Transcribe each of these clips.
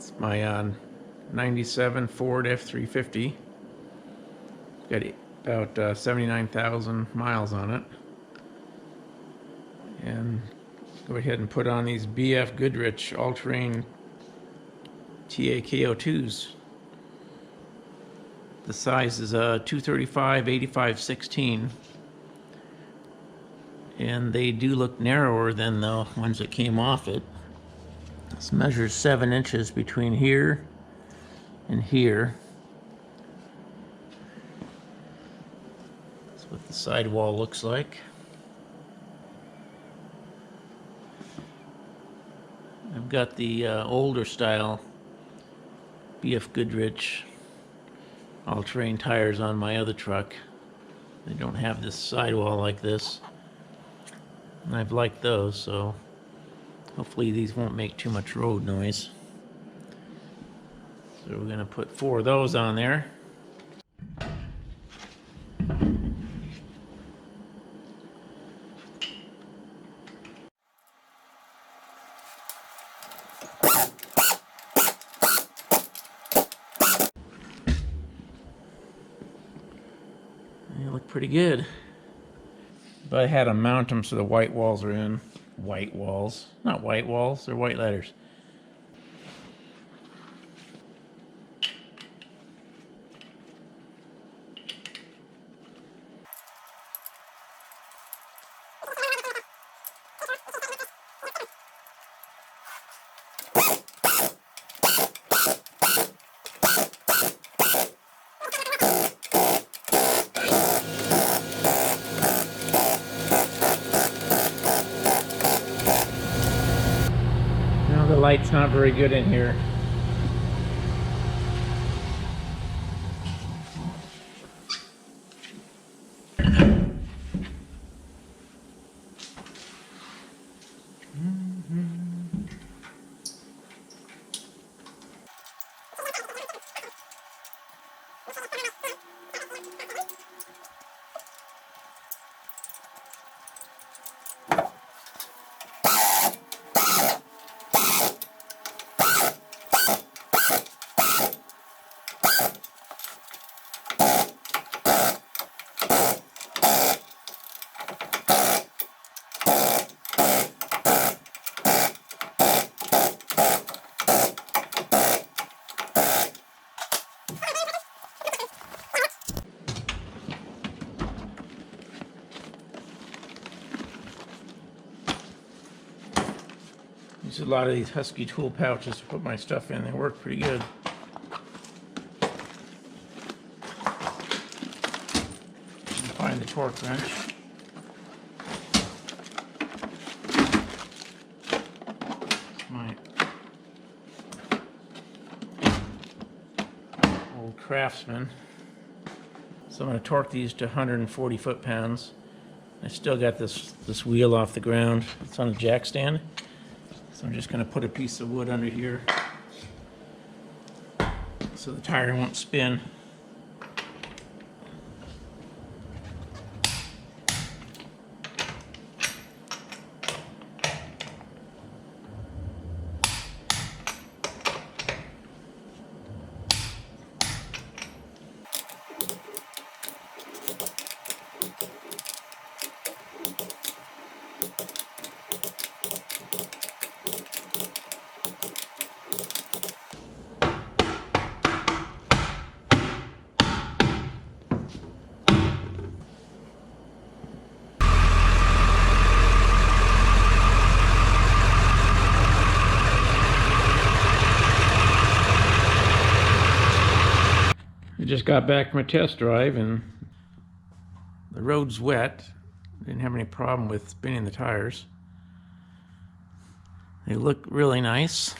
It's my 97 Ford F350. Got about 79,000 miles on it. And go ahead and put on these BFGoodrich All-Terrain T K02s. The size is 235 85/16, and they do look narrower than the ones that came off it. This measures 7 inches between here and here. That's what the sidewall looks like. I've got the older style BFGoodrich All-Terrain tires on my other truck. They don't have this sidewall like this, and I've liked those, so hopefully these won't make too much road noise. So we're going to put 4 of those on there. They look pretty good. But I had to mount them so the white walls are in. White walls. Not white walls, they're white letters. The light's not very good in here. Use a lot of these Husky tool pouches to put my stuff in. They work pretty good. Find the torque wrench. My old Craftsman. So I'm going to torque these to 140 foot-pounds. I still got this wheel off the ground. It's on a jack stand. So I'm just going to put a piece of wood under here so the tire won't spin. I just got back from a test drive and the road's wet. Didn't have any problem with spinning the tires. They look really nice.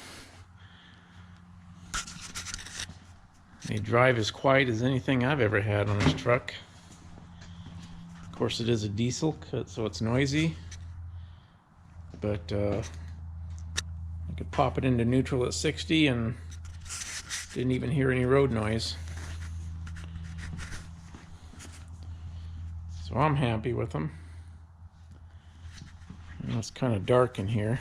They drive as quiet as anything I've ever had on this truck. Of course it is a diesel, so it's noisy. But I could pop it into neutral at 60 and didn't even hear any road noise. So I'm happy with them. And it's kind of dark in here.